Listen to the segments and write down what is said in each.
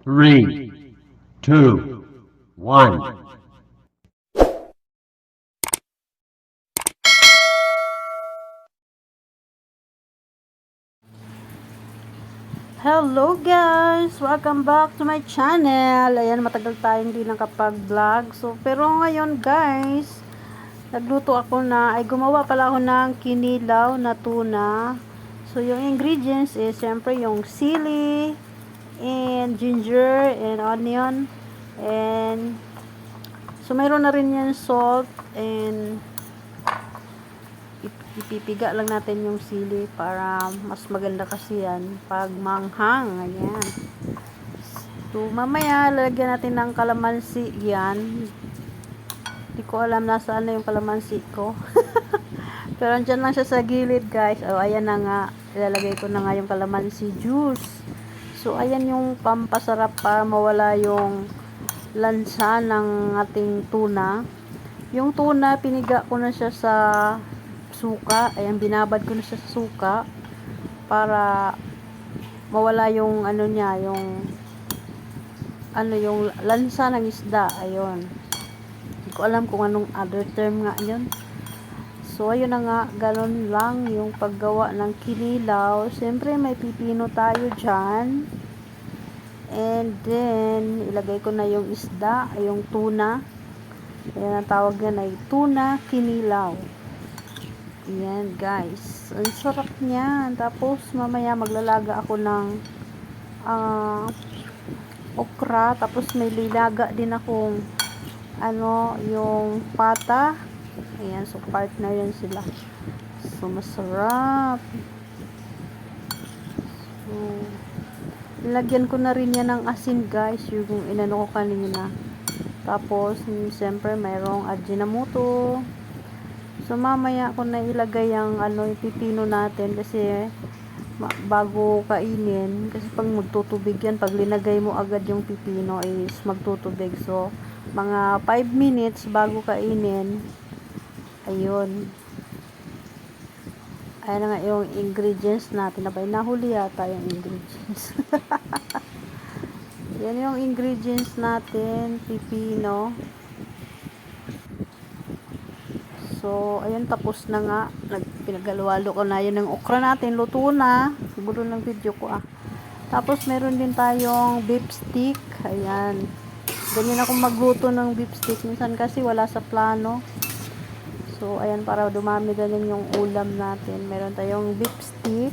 Three, two, one. Hello guys! Welcome back to my channel. Ayan, matagal tayong hindi nakapag-vlog. Pero ngayon guys, nagluto ako gumawa pala ako ng kinilaw na tuna. So, yung ingredients is, syempre, yung sili, and ginger, and onion, and, so, mayroon na rin yan salt, and, ipipiga lang natin yung sili para mas maganda kasi yan pag manghang. Ayan. So, mamaya lalagyan natin ng kalamansi yan. Hindi ko alam nasaan na yung kalamansi ko. Pero andyan lang siya sa gilid guys. O, ayan na nga. Ilalagay ko na nga yung kalamansi juice. So, ayan yung pampasarap para mawala yung lansa ng ating tuna. Yung tuna, piniga ko na siya sa suka. Ayan, binabad ko na siya sa suka para mawala yung ano niya, yung lansa ng isda. Ayun. Hindi ko alam kung anong other term nga yun. So, ayun na nga, ganun lang yung paggawa ng kinilaw. Siyempre, may pipino tayo dyan. And then, ilagay ko na yung isda, yung tuna. Ayan, ang tawag yan ay tuna kinilaw. Ayan, guys. Ang sarap niyan. Tapos, mamaya maglalaga ako ng okra. Tapos, may lilaga din akong yung pata. Ayan, so partner yan sila. So, masarap. So, nilagyan ko na rin yan ng asin, guys. Yung inano ko kanina. Tapos, siyempre, mayroong ajinomoto. So, mamaya ko na ilagay yung yung pipino natin kasi bago kainin. Kasi pag magtutubig yan, pag linagay mo agad yung pipino is magtutubig. So, mga 5 minutes bago kainin. Ayun. Ayan na nga yung ingredients natin. Nahuli yata yung ingredients. Yan yung ingredients natin. Pipino. So, ayun, tapos na nga. Pinaghalwalo ko na yun ng okra natin. Luto na. Siguro ng video ko Tapos, meron din tayong beef stick. Ayan. Ganyan ako magluto ng beef stick. Minsan kasi wala sa plano. So, ayan, para dumami din yung ulam natin. Meron tayong beef stick.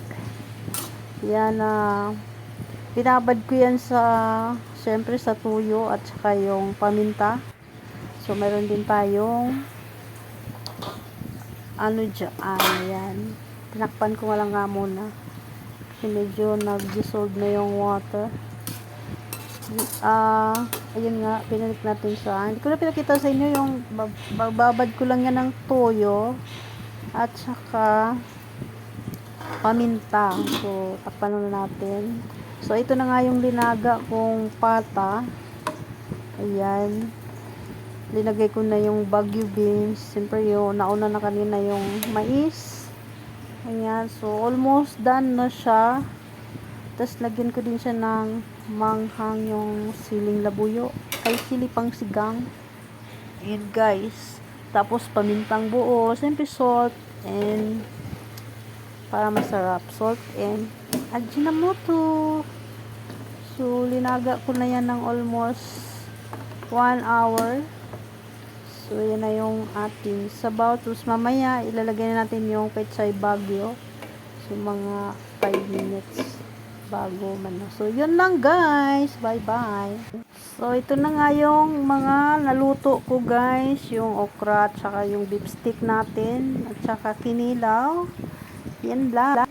Yan, binabad ko yan syempre sa tuyo at saka yung paminta. So, meron din tayong ayan. Tinakpan ko lang nga muna. Kasi medyo nag-dissolve na yung water. Ayun nga, pinalik natin siya. Hindi ko na pinakita sa inyo yung babad ko lang yan ng toyo at saka paminta. So, takpan na natin. So, ito na nga yung linaga kong pata. Ayan. Linagay ko na yung Baguio beans. Siyempre, nauna na kanina yung mais. Ayan. So, almost done na siya. Tapos, lagyan ko din siya ng manghang yung siling labuyo. Ay, sili pang sigang. Ayan, guys. Tapos, pamintang buo. Siyempre, salt and para masarap. Salt and ajinomoto. So, linaga ko na yan ng almost 1 hour. So, yan na yung ating sabaw. Tapos, mamaya, ilalagay na natin yung pechay bagyo. So, mga 5 minutes bago man. So, yun lang guys. Bye-bye. So, ito na nga yung mga naluto ko guys. Yung okra at saka yung beef stick natin. At saka kinilaw. Yan lang.